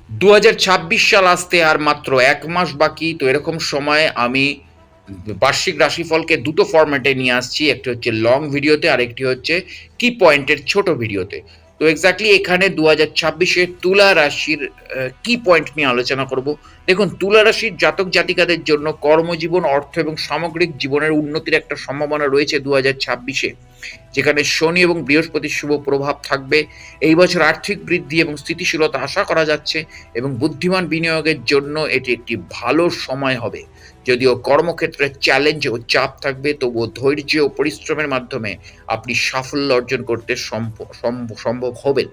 2026 সাল আসতে আর মাত্র 1 মাস বাকি। তো এরকম সময়ে আমি বার্ষিক রাশিফলকে দুটো ফরম্যাটে নিয়ে আসছি। একটি হচ্ছে লং ভিডিওতে, আরেকটি হচ্ছে কি পয়েন্টের ছোট ভিডিওতে। তো এক্স্যাক্টলি এখানে 2026 তুলা রাশির কি পয়েন্ট নিয়ে আলোচনা করব। দেখুন, তুলা রাশির জাতক জাতিকাদের জন্য কর্মজীবন, অর্থ এবং সামগ্রিক জীবনের উন্নতির একটা সম্ভাবনা রয়েছে 2026-এ, যেখানে শনি এবং বৃহস্পতির শুভ প্রভাব থাকবে। এই বছর আর্থিক বৃদ্ধি এবং স্থিতিশীলতা আশা করা যাচ্ছে এবং বুদ্ধিমান বিনিয়োগের জন্য এটি একটি ভালো সময় হবে। যদিও কর্মক্ষেত্রে চ্যালেঞ্জ ও চাপ থাকবে, তবুও ধৈর্য ও পরিশ্রমের মাধ্যমে আপনি সাফল্য অর্জন করতে সম্ভব হবেন।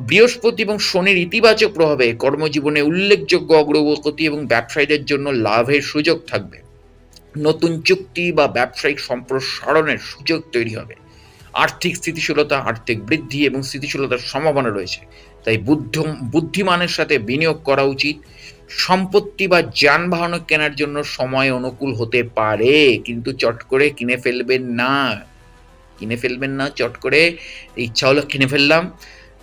বৃহস্পতি এবং শনির ইতিবাচক প্রভাবে কর্মজীবনে উল্লেখযোগ্য অগ্রগতি এবং ব্যবসায়ীদের জন্য লাভের সুযোগ থাকবে। নতুন চুক্তি বা ব্যবসায়িক সম্প্রসারণের সুযোগ তৈরি হবে। আর্থিক স্থিতিশীলতা, আর্থিক বৃদ্ধি এবং স্থিতিশীলতার সম্ভাবনা রয়েছে, তাই বুদ্ধিমানের সাথে বিনিয়োগ করা উচিত। সম্পত্তি বা যানবাহন কেনার জন্য সময় অনুকূল হতে পারে, কিন্তু চট করে কিনে ফেলবেন না চট করে। ইচ্ছা হলো কিনে ফেললাম,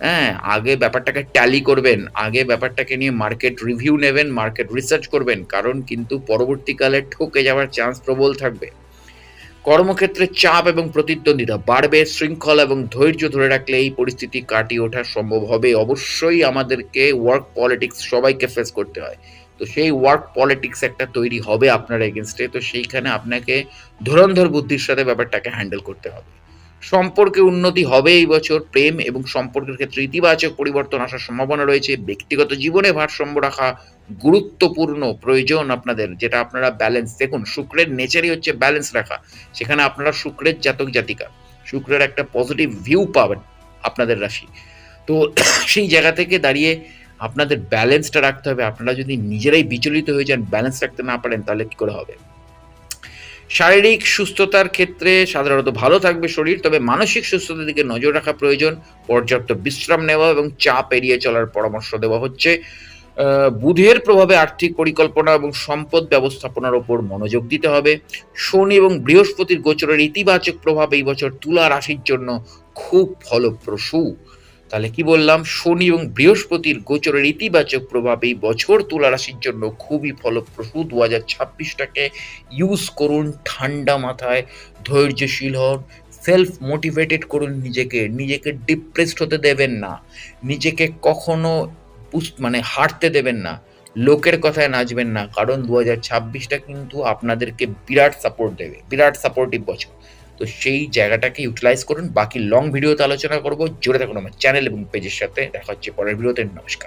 হ্যাঁ, আগে ব্যাপারটাকে ট্যালি করবেন, আগে ব্যাপারটাকে নিয়ে মার্কেট রিভিউ নেবেন, মার্কেট রিসার্চ করবেন, কারণ কিন্তু পরবর্তীকালে ঠকে যাওয়ার চান্স প্রবল থাকবে। কর্মক্ষেত্রে চাপ এবং প্রতিদ্বন্দ্বিতা বাড়বে। শৃঙ্খলা এবং ধৈর্য ধরে রাখলে এই পরিস্থিতি কাটিয়ে ওঠা সম্ভব হবে। অবশ্যই আমাদেরকে ওয়ার্ক পলিটিক্স সবাইকে ফেস করতে হয়। তো সেই ওয়ার্ক পলিটিক্স একটা তৈরি হবে আপনার এগেনস্টে। তো সেইখানে আপনাকে ধুরন্ধর বুদ্ধির সাথে ব্যাপারটাকে হ্যান্ডেল করতে হবে। সম্পর্কে উন্নতি হবে এই বছর। প্রেম এবং সম্পর্কের ক্ষেত্রে ইতিবাচক পরিবর্তন আসার সম্ভাবনা রয়েছে। ব্যক্তিগত জীবনে ভারসাম্য রাখা গুরুত্বপূর্ণ প্রয়োজন আপনাদের, যেটা আপনারা ব্যালেন্স। দেখুন, শুক্রের নেচারই হচ্ছে ব্যালেন্স রাখা। সেখানে আপনারা শুক্রের জাতক জাতিকা, শুক্রের একটা পজিটিভ ভিউ পাবেন আপনাদের রাশি। তো সেই জায়গা থেকে দাঁড়িয়ে আপনাদের ব্যালেন্সটা রাখতে হবে। আপনারা যদি নিজেরাই বিচলিত হয়ে যান, ব্যালেন্স রাখতে না পারেন, তাহলে কি করে হবে? শারীরিক সুস্থতার ক্ষেত্রে সাধারণত ভালো থাকবে শরীর, তবে মানসিক সুস্থতার দিকে নজর রাখা প্রয়োজন। পর্যাপ্ত বিশ্রাম নেওয়া এবং চাপ এড়িয়ে চলার পরামর্শ দেওয়া হচ্ছে। বুধের প্রভাবে আর্থিক পরিকল্পনা এবং সম্পদ ব্যবস্থাপনার উপর মনোযোগ দিতে হবে। শনি এবং বৃহস্পতির গোচরের ইতিবাচক প্রভাব এই বছর তুলা রাশির জন্য খুব ফলপ্রসূ। তাহলে কি বললাম? শনি এবং বৃহস্পতির গোচরের ইতিবাচক প্রভাব এই বছর তুলা রাশির জন্য খুবই ফলপ্রসূ। 2026টাকে ইউজ করুন ঠান্ডা মাথায়, ধৈর্যশীল হন, সেলফ মোটিভেটেড করুন নিজেকে ডিপ্রেসড হতে দেবেন না, নিজেকে কখনো মানে হারতে দেবেন না, লোকের কথায় নাচবেন না, কারণ 2026টা কিন্তু আপনাদেরকে বিরাট সাপোর্ট দেবে, বিরাট সাপোর্টিভ বছর। তো সেই জায়গাটাকে ইউটিলাইজ করুন। বাকি লং ভিডিওতে আলোচনা করব। জুড়ে থাকুন আমার চ্যানেল এবং পেজের সাথে। দেখা হচ্ছে পরের ভিডিওতে। নমস্কার।